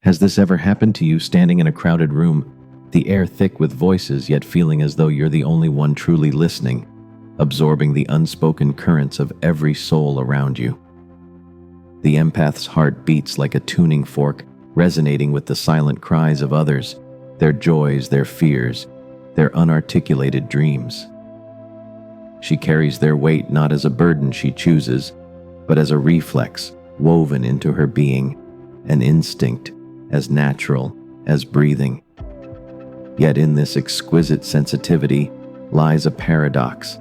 Has this ever happened to you, standing in a crowded room, the air thick with voices, yet feeling as though you're the only one truly listening, absorbing the unspoken currents of every soul around you? The empath's heart beats like a tuning fork, resonating with the silent cries of others, their joys, their fears, their unarticulated dreams. She carries their weight not as a burden she chooses, but as a reflex woven into her being, an instinct as natural as breathing. Yet in this exquisite sensitivity lies a paradox.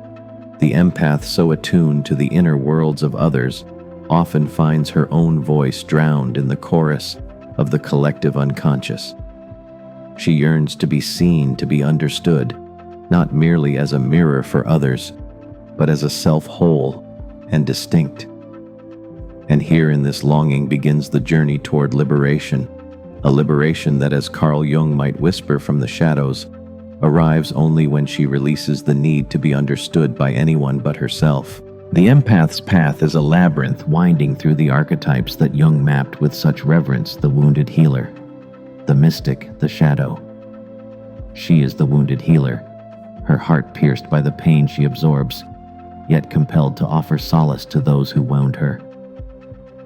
The empath, so attuned to the inner worlds of others, often finds her own voice drowned in the chorus of the collective unconscious. She yearns to be seen, to be understood, not merely as a mirror for others, but as a self whole and distinct. And here in this longing begins the journey toward liberation, a liberation that, as Carl Jung might whisper from the shadows, arrives only when she releases the need to be understood by anyone but herself. The empath's path is a labyrinth winding through the archetypes that Jung mapped with such reverence: the wounded healer, the mystic, the shadow. She is the wounded healer, her heart pierced by the pain she absorbs, yet compelled to offer solace to those who wound her.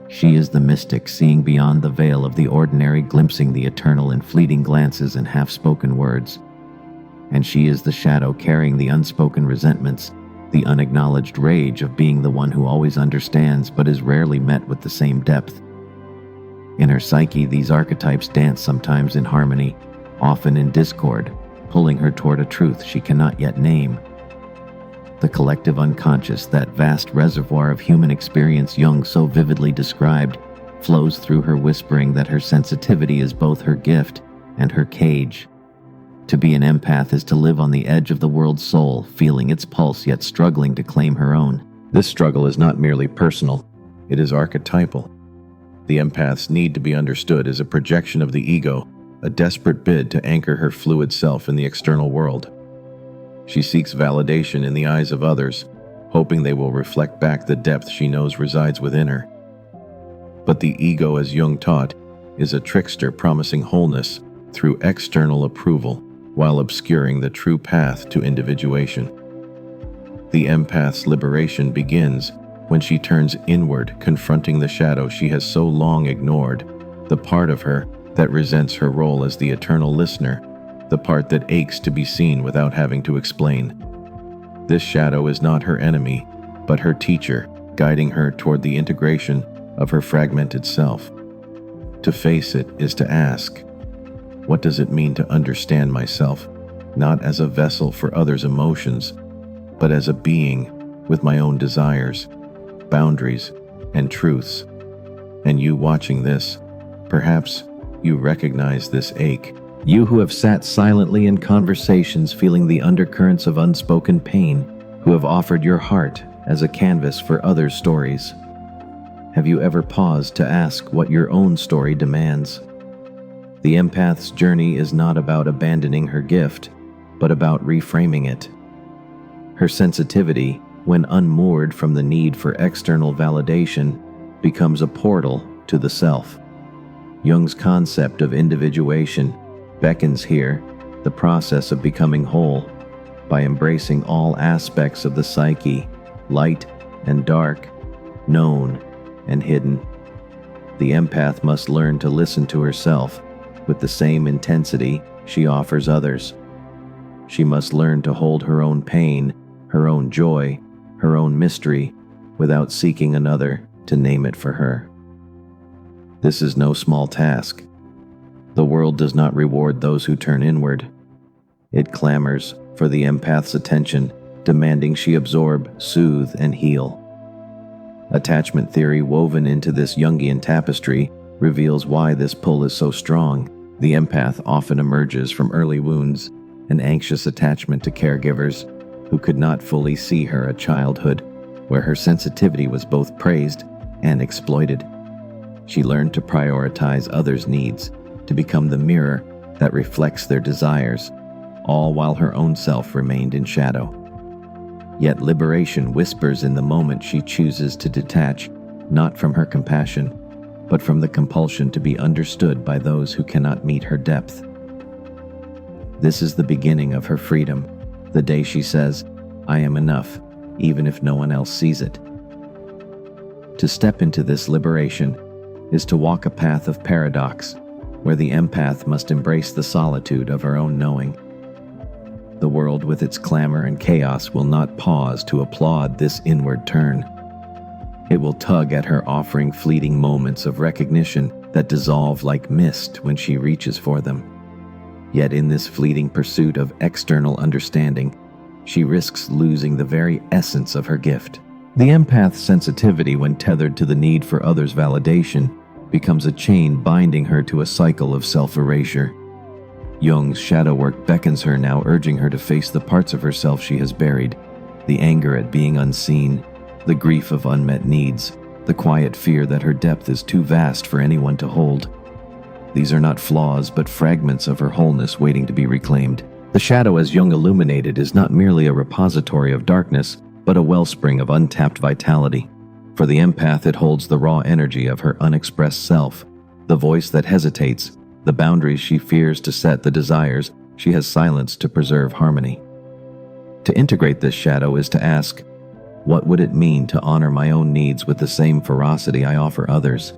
She is the mystic, seeing beyond the veil of the ordinary, glimpsing the eternal in fleeting glances and half-spoken words. And she is the shadow, carrying the unspoken resentments, the unacknowledged rage of being the one who always understands but is rarely met with the same depth. In her psyche, these archetypes dance, sometimes in harmony, often in discord, pulling her toward a truth she cannot yet name. The collective unconscious, that vast reservoir of human experience Jung so vividly described, flows through her, whispering that her sensitivity is both her gift and her cage. To be an empath is to live on the edge of the world's soul, feeling its pulse yet struggling to claim her own. This struggle is not merely personal, it is archetypal. The empath's need to be understood is a projection of the ego, a desperate bid to anchor her fluid self in the external world. She seeks validation in the eyes of others, hoping they will reflect back the depth she knows resides within her. But the ego, as Jung taught, is a trickster, promising wholeness through external approval while obscuring the true path to individuation. The empath's liberation begins when she turns inward, confronting the shadow she has so long ignored, the part of her that resents her role as the eternal listener, the part that aches to be seen without having to explain. This shadow is not her enemy, but her teacher, guiding her toward the integration of her fragmented self. To face it is to ask, what does it mean to understand myself, not as a vessel for others' emotions, but as a being with my own desires, boundaries, and truths? And you watching this, perhaps you recognize this ache. You who have sat silently in conversations, feeling the undercurrents of unspoken pain, who have offered your heart as a canvas for others' stories. Have you ever paused to ask what your own story demands? The empath's journey is not about abandoning her gift, but about reframing it. Her sensitivity, when unmoored from the need for external validation, becomes a portal to the self. Jung's concept of individuation beckons here the process of becoming whole by embracing all aspects of the psyche, light and dark, known and hidden. The empath must learn to listen to herself with the same intensity she offers others. She must learn to hold her own pain, her own joy, her own mystery, without seeking another to name it for her. This is no small task. The world does not reward those who turn inward. It clamors for the empath's attention, demanding she absorb, soothe, and heal. Attachment theory, woven into this Jungian tapestry, reveals why this pull is so strong. The empath often emerges from early wounds, an anxious attachment to caregivers who could not fully see her, a childhood where her sensitivity was both praised and exploited. She learned to prioritize others' needs, to become the mirror that reflects their desires, all while her own self remained in shadow. Yet liberation whispers in the moment she chooses to detach, not from her compassion, but from the compulsion to be understood by those who cannot meet her depth. This is the beginning of her freedom, the day she says, "I am enough," even if no one else sees it. To step into this liberation is to walk a path of paradox, where the empath must embrace the solitude of her own knowing. The world with its clamor and chaos will not pause to applaud this inward turn. It will tug at her, offering fleeting moments of recognition that dissolve like mist when she reaches for them. Yet in this fleeting pursuit of external understanding, she risks losing the very essence of her gift. The empath's sensitivity, when tethered to the need for others' validation, becomes a chain binding her to a cycle of self-erasure. Jung's shadow work beckons her now, urging her to face the parts of herself she has buried, the anger at being unseen, the grief of unmet needs, the quiet fear that her depth is too vast for anyone to hold. These are not flaws, but fragments of her wholeness waiting to be reclaimed. The shadow, as Jung illuminated, is not merely a repository of darkness, but a wellspring of untapped vitality. For the empath, it holds the raw energy of her unexpressed self, the voice that hesitates, the boundaries she fears to set, the desires she has silenced to preserve harmony. To integrate this shadow is to ask, what would it mean to honor my own needs with the same ferocity I offer others?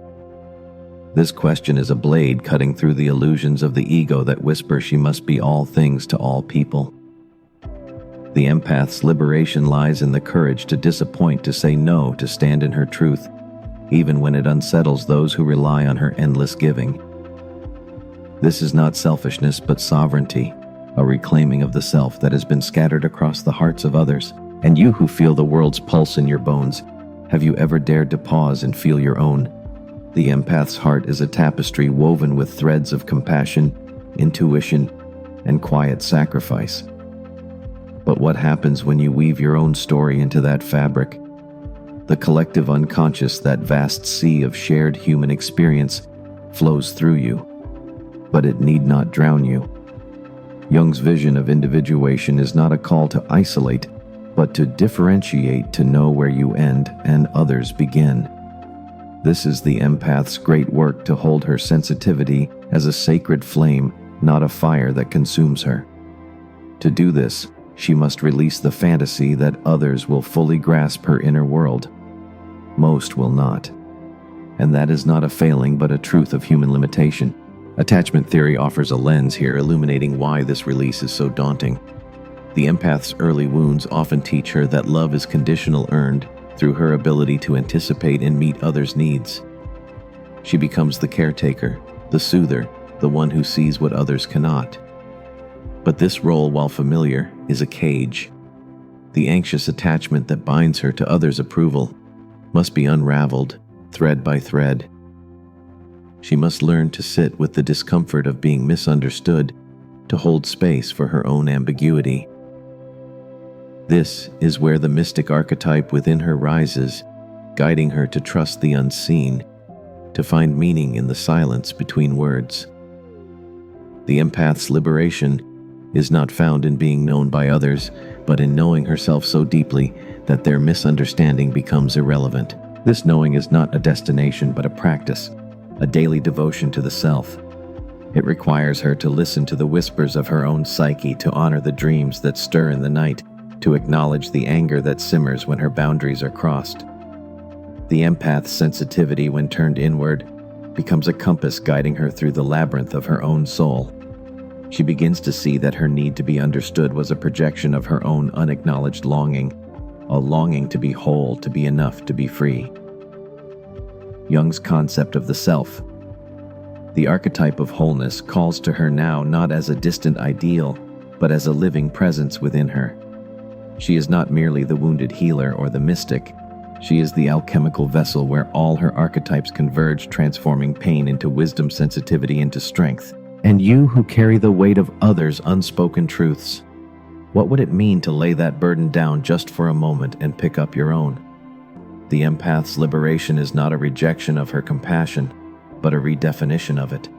This question is a blade cutting through the illusions of the ego that whisper she must be all things to all people. The empath's liberation lies in the courage to disappoint, to say no, to stand in her truth, even when it unsettles those who rely on her endless giving. This is not selfishness, but sovereignty, a reclaiming of the self that has been scattered across the hearts of others. And you who feel the world's pulse in your bones, have you ever dared to pause and feel your own? The empath's heart is a tapestry woven with threads of compassion, intuition, and quiet sacrifice. But what happens when you weave your own story into that fabric? The collective unconscious, that vast sea of shared human experience, flows through you, but it need not drown you. Jung's vision of individuation is not a call to isolate, but to differentiate, to know where you end and others begin. This is the empath's great work, to hold her sensitivity as a sacred flame, not a fire that consumes her. To do this, she must release the fantasy that others will fully grasp her inner world. Most will not. And that is not a failing, but a truth of human limitation. Attachment theory offers a lens here, illuminating why this release is so daunting. The empath's early wounds often teach her that love is conditional, earned through her ability to anticipate and meet others' needs. She becomes the caretaker, the soother, the one who sees what others cannot. But this role, while familiar, is a cage. The anxious attachment that binds her to others' approval must be unraveled, thread by thread. She must learn to sit with the discomfort of being misunderstood, to hold space for her own ambiguity. This is where the mystic archetype within her rises, guiding her to trust the unseen, to find meaning in the silence between words. The empath's liberation is not found in being known by others, but in knowing herself so deeply that their misunderstanding becomes irrelevant. This knowing is not a destination, but a practice, a daily devotion to the self. It requires her to listen to the whispers of her own psyche, to honor the dreams that stir in the night, to acknowledge the anger that simmers when her boundaries are crossed. The empath's sensitivity, when turned inward, becomes a compass guiding her through the labyrinth of her own soul. She begins to see that her need to be understood was a projection of her own unacknowledged longing, a longing to be whole, to be enough, to be free. Jung's concept of the self, the archetype of wholeness, calls to her now not as a distant ideal, but as a living presence within her. She is not merely the wounded healer or the mystic. She is the alchemical vessel where all her archetypes converge, transforming pain into wisdom, sensitivity into strength. And you who carry the weight of others' unspoken truths, what would it mean to lay that burden down just for a moment and pick up your own? The empath's liberation is not a rejection of her compassion, but a redefinition of it.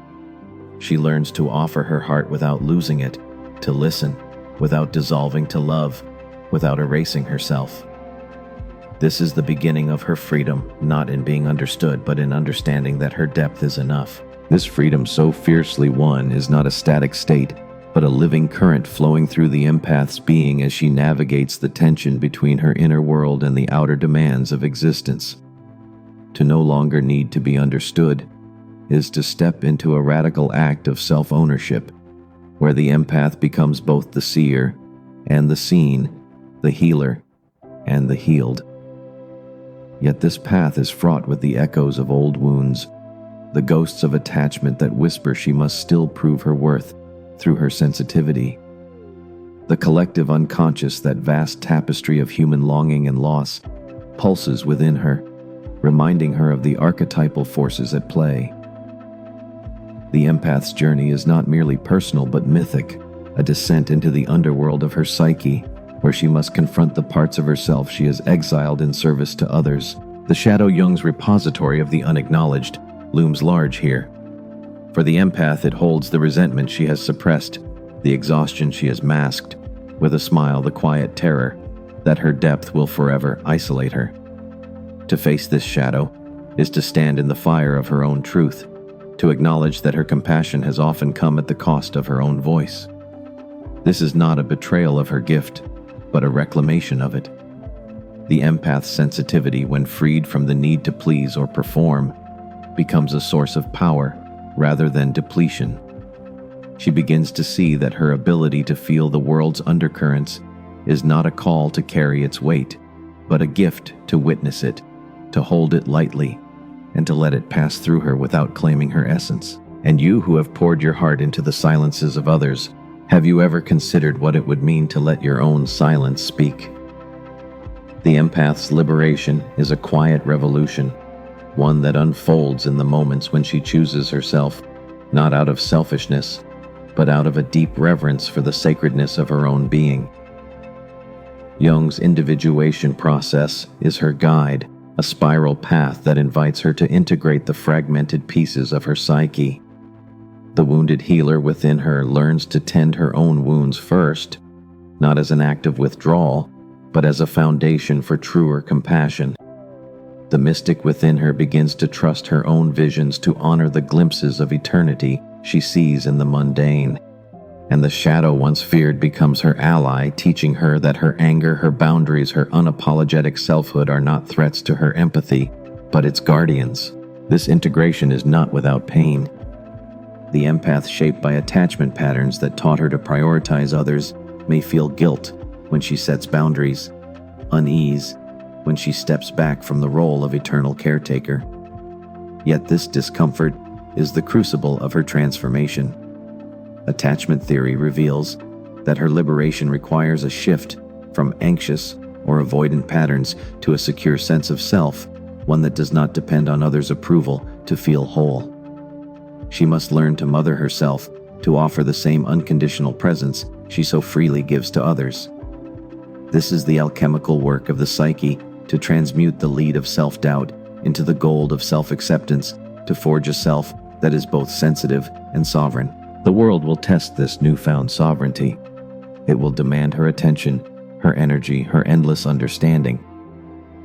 She learns to offer her heart without losing it, to listen without dissolving, to love without erasing herself. This is the beginning of her freedom, not in being understood, but in understanding that her depth is enough. This freedom so fiercely won is not a static state, but a living current flowing through the empath's being as she navigates the tension between her inner world and the outer demands of existence. To no longer need to be understood is to step into a radical act of self-ownership, where the empath becomes both the seer and the seen, the healer and the healed. Yet this path is fraught with the echoes of old wounds, the ghosts of attachment that whisper she must still prove her worth through her sensitivity. The collective unconscious, that vast tapestry of human longing and loss, pulses within her, reminding her of the archetypal forces at play. The empath's journey is not merely personal but mythic, a descent into the underworld of her psyche, where she must confront the parts of herself she has exiled in service to others. The shadow Jung's repository of the unacknowledged looms large here. For the empath, it holds the resentment she has suppressed, the exhaustion she has masked, with a smile the quiet terror that her depth will forever isolate her. To face this shadow is to stand in the fire of her own truth, to acknowledge that her compassion has often come at the cost of her own voice. This is not a betrayal of her gift, but a reclamation of it. The empath's sensitivity, when freed from the need to please or perform, becomes a source of power rather than depletion. She begins to see that her ability to feel the world's undercurrents is not a call to carry its weight, but a gift to witness it, to hold it lightly, and to let it pass through her without claiming her essence. And you who have poured your heart into the silences of others, have you ever considered what it would mean to let your own silence speak? The empath's liberation is a quiet revolution, one that unfolds in the moments when she chooses herself, not out of selfishness, but out of a deep reverence for the sacredness of her own being. Jung's individuation process is her guide, a spiral path that invites her to integrate the fragmented pieces of her psyche. The wounded healer within her learns to tend her own wounds first, not as an act of withdrawal, but as a foundation for truer compassion. The mystic within her begins to trust her own visions, to honor the glimpses of eternity she sees in the mundane. And the shadow once feared becomes her ally, teaching her that her anger, her boundaries, her unapologetic selfhood are not threats to her empathy, but its guardians. This integration is not without pain. The empath, shaped by attachment patterns that taught her to prioritize others, may feel guilt when she sets boundaries, unease when she steps back from the role of eternal caretaker. Yet this discomfort is the crucible of her transformation. Attachment theory reveals that her liberation requires a shift from anxious or avoidant patterns to a secure sense of self, one that does not depend on others' approval to feel whole. She must learn to mother herself, to offer the same unconditional presence she so freely gives to others. This is the alchemical work of the psyche, to transmute the lead of self-doubt into the gold of self-acceptance, to forge a self that is both sensitive and sovereign. The world will test this newfound sovereignty. It will demand her attention, her energy, her endless understanding.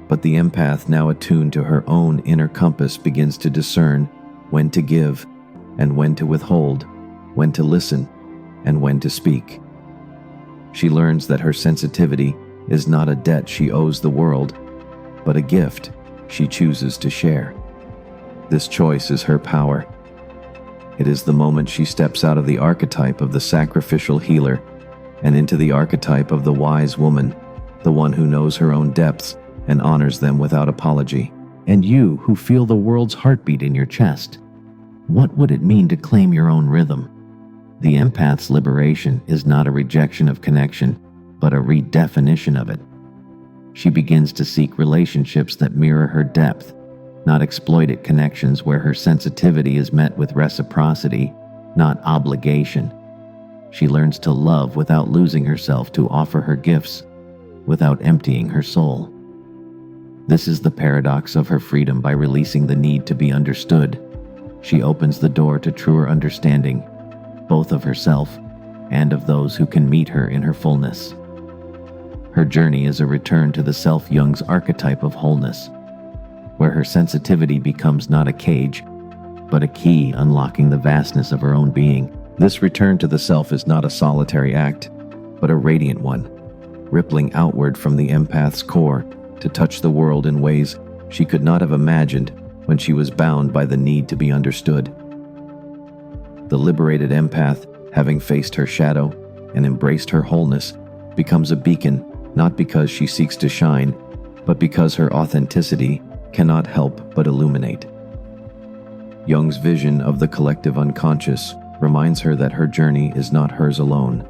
But the empath, now attuned to her own inner compass, begins to discern when to give and when to withhold, when to listen and when to speak. She learns that her sensitivity is not a debt she owes the world, but a gift she chooses to share. This choice is her power. It is the moment she steps out of the archetype of the sacrificial healer and into the archetype of the wise woman, the one who knows her own depths and honors them without apology. And you who feel the world's heartbeat in your chest, what would it mean to claim your own rhythm? The empath's liberation is not a rejection of connection, but a redefinition of it. She begins to seek relationships that mirror her depth, not exploited connections where her sensitivity is met with reciprocity, not obligation. She learns to love without losing herself, to offer her gifts without emptying her soul. This is the paradox of her freedom. By releasing the need to be understood, she opens the door to truer understanding, both of herself and of those who can meet her in her fullness. Her journey is a return to the self Jung's archetype of wholeness, where her sensitivity becomes not a cage, but a key unlocking the vastness of her own being. This return to the self is not a solitary act, but a radiant one, rippling outward from the empath's core to touch the world in ways she could not have imagined when she was bound by the need to be understood. The liberated empath, having faced her shadow and embraced her wholeness, becomes a beacon, not because she seeks to shine, but because her authenticity cannot help but illuminate. Jung's vision of the collective unconscious reminds her that her journey is not hers alone.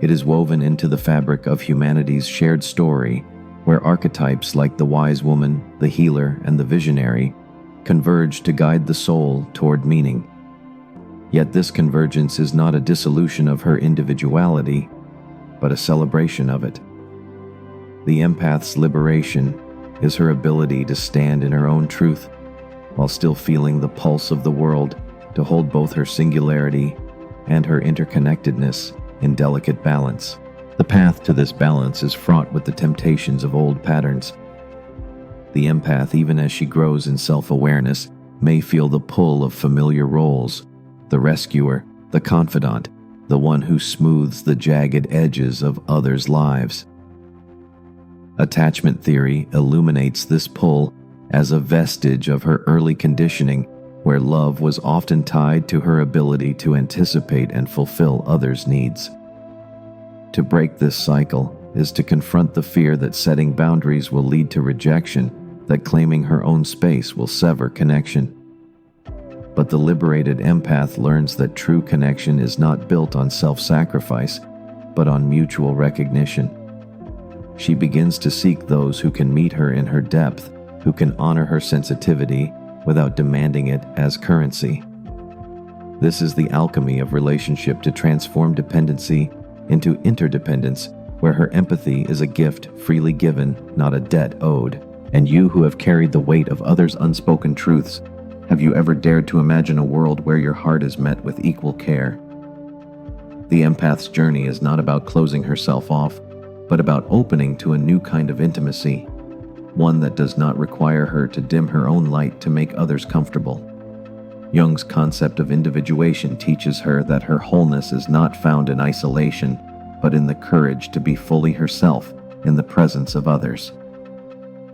It is woven into the fabric of humanity's shared story, where archetypes like the wise woman, the healer, and the visionary converge to guide the soul toward meaning. Yet this convergence is not a dissolution of her individuality, but a celebration of it. The empath's liberation is her ability to stand in her own truth while still feeling the pulse of the world, to hold both her singularity and her interconnectedness in delicate balance. The path to this balance is fraught with the temptations of old patterns. The empath, even as she grows in self-awareness, may feel the pull of familiar roles: the rescuer, the confidant, the one who smooths the jagged edges of others' lives. Attachment theory illuminates this pull as a vestige of her early conditioning, where love was often tied to her ability to anticipate and fulfill others' needs. To break this cycle is to confront the fear that setting boundaries will lead to rejection, that claiming her own space will sever connection. But the liberated empath learns that true connection is not built on self-sacrifice, but on mutual recognition. She begins to seek those who can meet her in her depth, who can honor her sensitivity without demanding it as currency. This is the alchemy of relationship, to transform dependency into interdependence, where her empathy is a gift freely given, not a debt owed. And you who have carried the weight of others' unspoken truths, have you ever dared to imagine a world where your heart is met with equal care? The empath's journey is not about closing herself off, but about opening to a new kind of intimacy, one that does not require her to dim her own light to make others comfortable. Jung's concept of individuation teaches her that her wholeness is not found in isolation, but in the courage to be fully herself in the presence of others.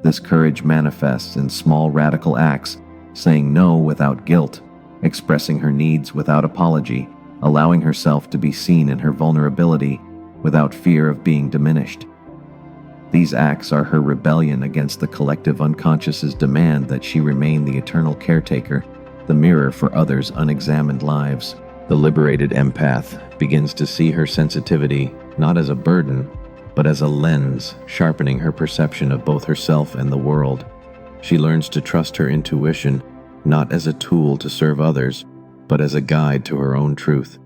This courage manifests in small radical acts, saying no without guilt, expressing her needs without apology, allowing herself to be seen in her vulnerability without fear of being diminished. These acts are her rebellion against the collective unconscious's demand that she remain the eternal caretaker, the mirror for others' unexamined lives. The liberated empath begins to see her sensitivity not as a burden, but as a lens, sharpening her perception of both herself and the world. She learns to trust her intuition, not as a tool to serve others, but as a guide to her own truth.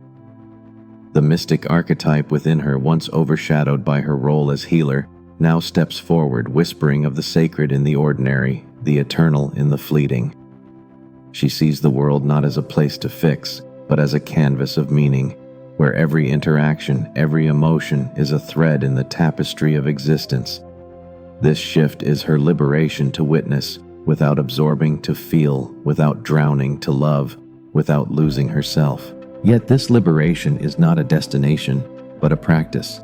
The mystic archetype within her, once overshadowed by her role as healer, now steps forward, whispering of the sacred in the ordinary, the eternal in the fleeting. She sees the world not as a place to fix, but as a canvas of meaning, where every interaction, every emotion is a thread in the tapestry of existence. This shift is her liberation to witness, without absorbing, to feel, without drowning, to love, without losing herself. Yet this liberation is not a destination, but a practice,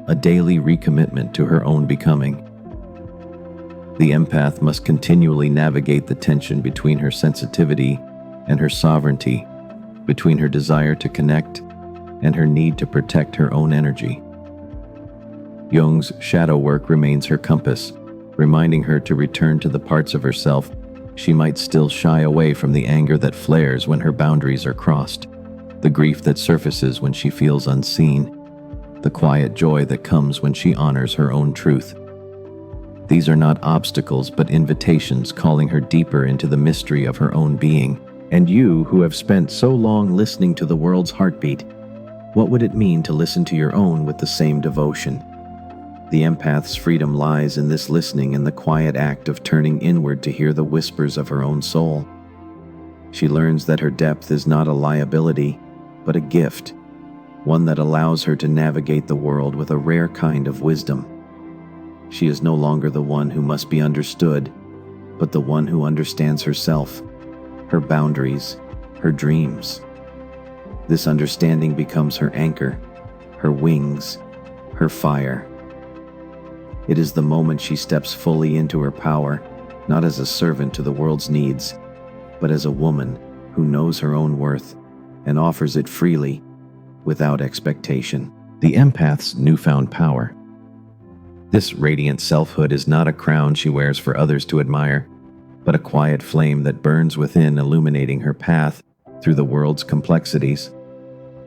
a daily recommitment to her own becoming. The empath must continually navigate the tension between her sensitivity and her sovereignty, between her desire to connect and her need to protect her own energy. Jung's shadow work remains her compass, reminding her to return to the parts of herself she might still shy away from, the anger that flares when her boundaries are crossed, the grief that surfaces when she feels unseen, the quiet joy that comes when she honors her own truth. These are not obstacles but invitations, calling her deeper into the mystery of her own being. And you, who have spent so long listening to the world's heartbeat, what would it mean to listen to your own with the same devotion? The empath's freedom lies in this listening, in the quiet act of turning inward to hear the whispers of her own soul. She learns that her depth is not a liability, but a gift, one that allows her to navigate the world with a rare kind of wisdom. She is no longer the one who must be understood, but the one who understands herself, her boundaries, her dreams. This understanding becomes her anchor, her wings, her fire. It is the moment she steps fully into her power, not as a servant to the world's needs, but as a woman who knows her own worth and offers it freely, without expectation. The empath's newfound power. This radiant selfhood is not a crown she wears for others to admire, but a quiet flame that burns within, illuminating her path through the world's complexities.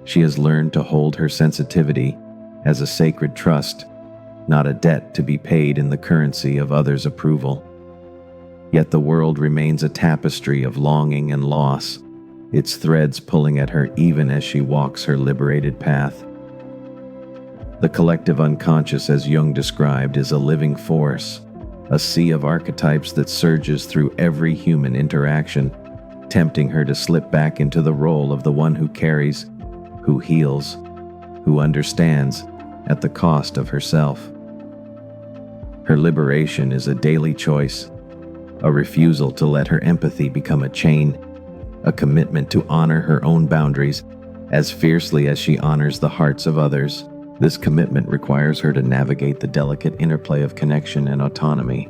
She has learned to hold her sensitivity as a sacred trust, not a debt to be paid in the currency of others' approval. Yet the world remains a tapestry of longing and loss, its threads pulling at her even as she walks her liberated path. The collective unconscious, as Jung described, is a living force, a sea of archetypes that surges through every human interaction, tempting her to slip back into the role of the one who carries, who heals, who understands, at the cost of herself. Her liberation is a daily choice, a refusal to let her empathy become a chain, a commitment to honor her own boundaries as fiercely as she honors the hearts of others. This commitment requires her to navigate the delicate interplay of connection and autonomy.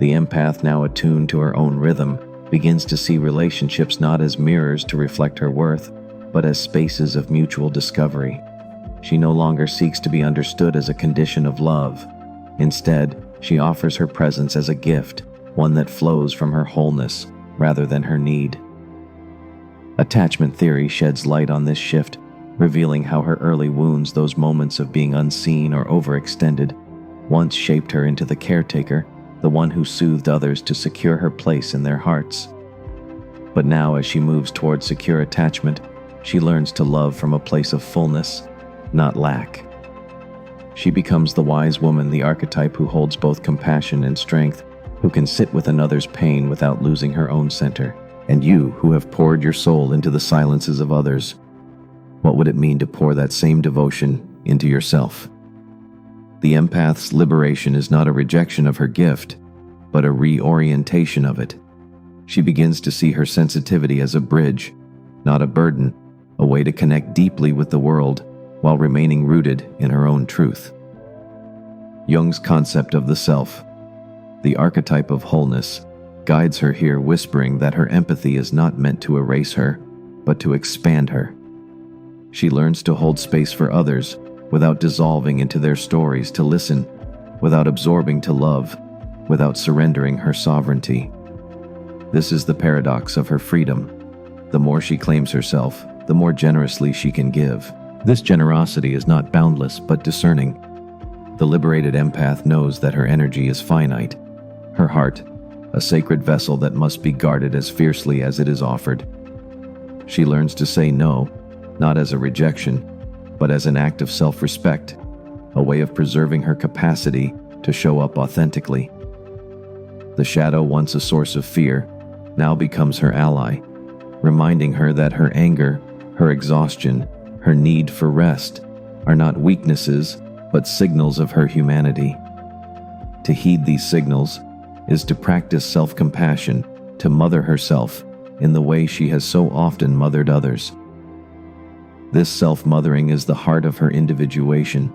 The empath, now attuned to her own rhythm, begins to see relationships not as mirrors to reflect her worth, but as spaces of mutual discovery. She no longer seeks to be understood as a condition of love. Instead, she offers her presence as a gift, one that flows from her wholeness rather than her need. Attachment theory sheds light on this shift, revealing how her early wounds, those moments of being unseen or overextended, once shaped her into the caretaker, the one who soothed others to secure her place in their hearts. But now, as she moves towards secure attachment, she learns to love from a place of fullness, not lack. She becomes the wise woman, the archetype who holds both compassion and strength, who can sit with another's pain without losing her own center. And you, who have poured your soul into the silences of others, what would it mean to pour that same devotion into yourself? The empath's liberation is not a rejection of her gift, but a reorientation of it. She begins to see her sensitivity as a bridge, not a burden, a way to connect deeply with the world while remaining rooted in her own truth. Jung's concept of the self, the archetype of wholeness, guides her here, whispering that her empathy is not meant to erase her, but to expand her. She learns to hold space for others without dissolving into their stories, to listen without absorbing, to love without surrendering her sovereignty. This is the paradox of her freedom. The more she claims herself, the more generously she can give. This generosity is not boundless, but discerning. The liberated empath knows that her energy is finite, her heart, a sacred vessel that must be guarded as fiercely as it is offered. She learns to say no, not as a rejection, but as an act of self-respect, a way of preserving her capacity to show up authentically. The shadow, once a source of fear, now becomes her ally, reminding her that her anger, her exhaustion, her need for rest are not weaknesses, but signals of her humanity. To heed these signals is to practice self-compassion, to mother herself in the way she has so often mothered others. This self-mothering is the heart of her individuation,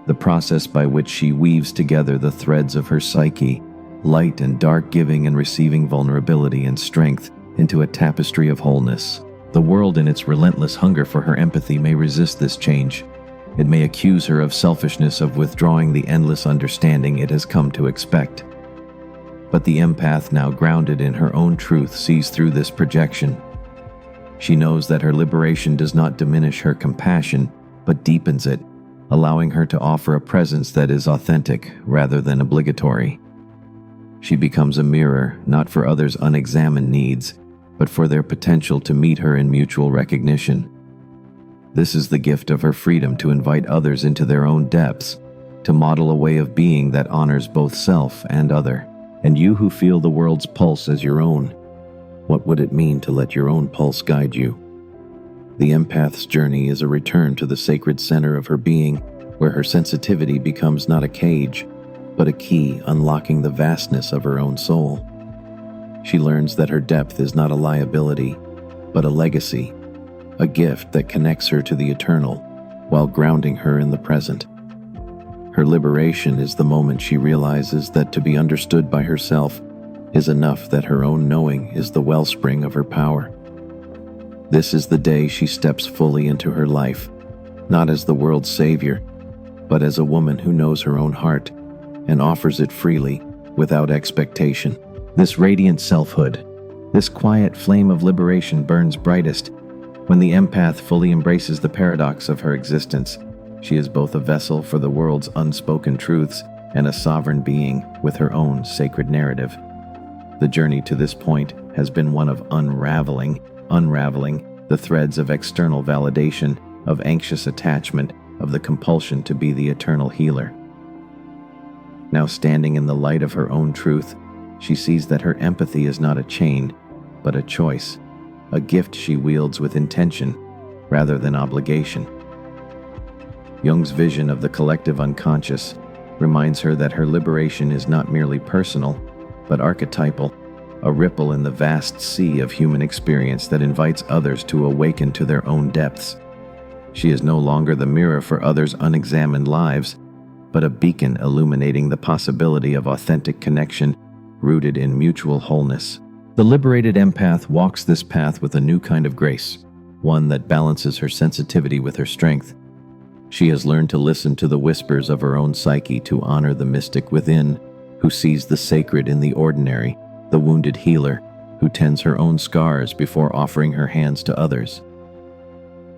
the process by which she weaves together the threads of her psyche, light and dark, giving and receiving, vulnerability and strength, into a tapestry of wholeness. The world, in its relentless hunger for her empathy, may resist this change. It may accuse her of selfishness, of withdrawing the endless understanding it has come to expect. But the empath, now grounded in her own truth, sees through this projection. She knows that her liberation does not diminish her compassion, but deepens it, allowing her to offer a presence that is authentic rather than obligatory. She becomes a mirror, not for others' unexamined needs, but for their potential to meet her in mutual recognition. This is the gift of her freedom to invite others into their own depths, to model a way of being that honors both self and other. And you, who feel the world's pulse as your own, what would it mean to let your own pulse guide you? The empath's journey is a return to the sacred center of her being, where her sensitivity becomes not a cage, but a key unlocking the vastness of her own soul. She learns that her depth is not a liability, but a legacy, a gift that connects her to the eternal while grounding her in the present. Her liberation is the moment she realizes that to be understood by herself is enough, that her own knowing is the wellspring of her power. This is the day she steps fully into her life, not as the world's savior, but as a woman who knows her own heart and offers it freely, without expectation. This radiant selfhood, this quiet flame of liberation burns brightest when the empath fully embraces the paradox of her existence. She is both a vessel for the world's unspoken truths and a sovereign being with her own sacred narrative. The journey to this point has been one of unraveling the threads of external validation, of anxious attachment, of the compulsion to be the eternal healer. Now, standing in the light of her own truth, she sees that her empathy is not a chain, but a choice, a gift she wields with intention rather than obligation. Jung's vision of the collective unconscious reminds her that her liberation is not merely personal, but archetypal, a ripple in the vast sea of human experience that invites others to awaken to their own depths. She is no longer the mirror for others' unexamined lives, but a beacon illuminating the possibility of authentic connection rooted in mutual wholeness. The liberated empath walks this path with a new kind of grace, one that balances her sensitivity with her strength. She has learned to listen to the whispers of her own psyche, to honor the mystic within, who sees the sacred in the ordinary, the wounded healer, who tends her own scars before offering her hands to others.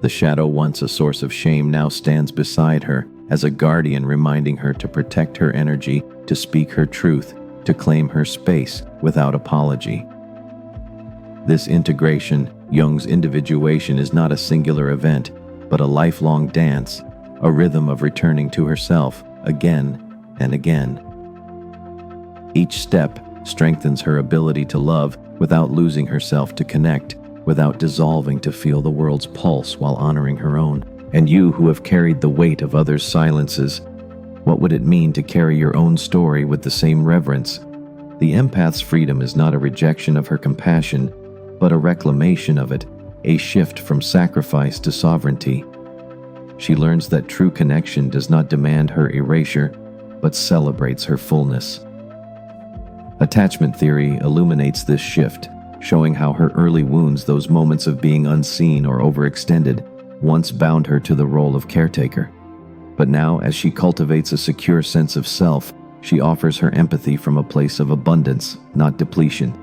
The shadow, once a source of shame, now stands beside her as a guardian, reminding her to protect her energy, to speak her truth, to claim her space without apology. This integration, Jung's individuation, is not a singular event, but a lifelong dance, a rhythm of returning to herself again and again. Each step strengthens her ability to love without losing herself, to connect without dissolving, to feel the world's pulse while honoring her own. And you, who have carried the weight of others' silences, what would it mean to carry your own story with the same reverence? The empath's freedom is not a rejection of her compassion, but a reclamation of it, a shift from sacrifice to sovereignty. She learns that true connection does not demand her erasure, but celebrates her fullness. Attachment theory illuminates this shift, showing how her early wounds, those moments of being unseen or overextended, once bound her to the role of caretaker. But now, as she cultivates a secure sense of self, she offers her empathy from a place of abundance, not depletion.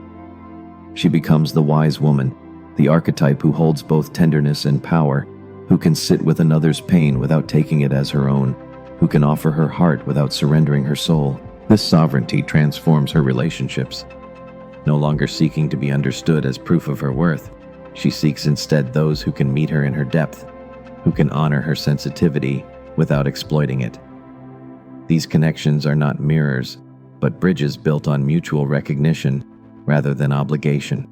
She becomes the wise woman, the archetype who holds both tenderness and power, who can sit with another's pain without taking it as her own, who can offer her heart without surrendering her soul. This sovereignty transforms her relationships. No longer seeking to be understood as proof of her worth, she seeks instead those who can meet her in her depth, who can honor her sensitivity without exploiting it. These connections are not mirrors, but bridges built on mutual recognition rather than obligation.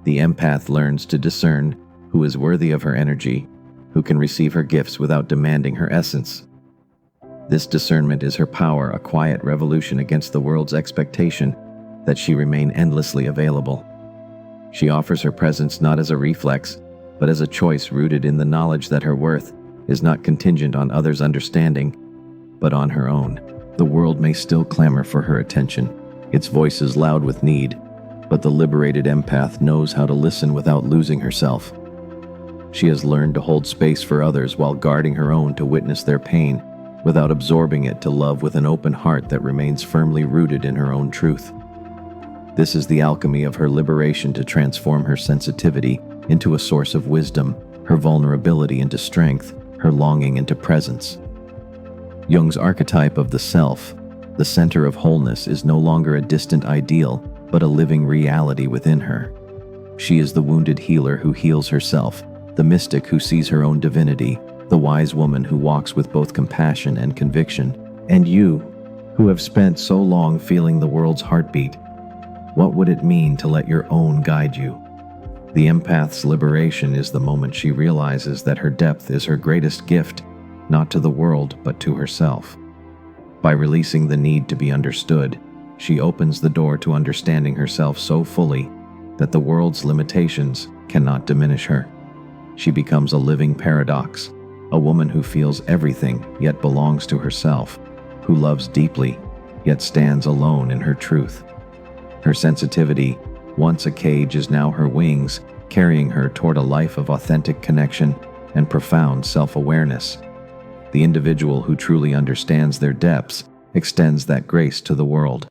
The empath learns to discern who is worthy of her energy, who can receive her gifts without demanding her essence. This discernment is her power, a quiet revolution against the world's expectation that she remain endlessly available. She offers her presence not as a reflex, but as a choice rooted in the knowledge that her worth is not contingent on others' understanding, but on her own. The world may still clamor for her attention, its voice is loud with need, but the liberated empath knows how to listen without losing herself. She has learned to hold space for others while guarding her own, to witness their pain without absorbing it, to love with an open heart that remains firmly rooted in her own truth. This is the alchemy of her liberation, to transform her sensitivity into a source of wisdom, her vulnerability into strength, her longing into presence. Jung's archetype of the self, the center of wholeness, is no longer a distant ideal, but a living reality within her. She is the wounded healer who heals herself, the mystic who sees her own divinity, the wise woman who walks with both compassion and conviction. And you, who have spent so long feeling the world's heartbeat, what would it mean to let your own guide you? The empath's liberation is the moment she realizes that her depth is her greatest gift, not to the world, but to herself. By releasing the need to be understood, she opens the door to understanding herself so fully that the world's limitations cannot diminish her. She becomes a living paradox, a woman who feels everything yet belongs to herself, who loves deeply yet stands alone in her truth. Her sensitivity, once a cage, is now her wings, carrying her toward a life of authentic connection and profound self-awareness. The individual who truly understands their depths extends that grace to the world.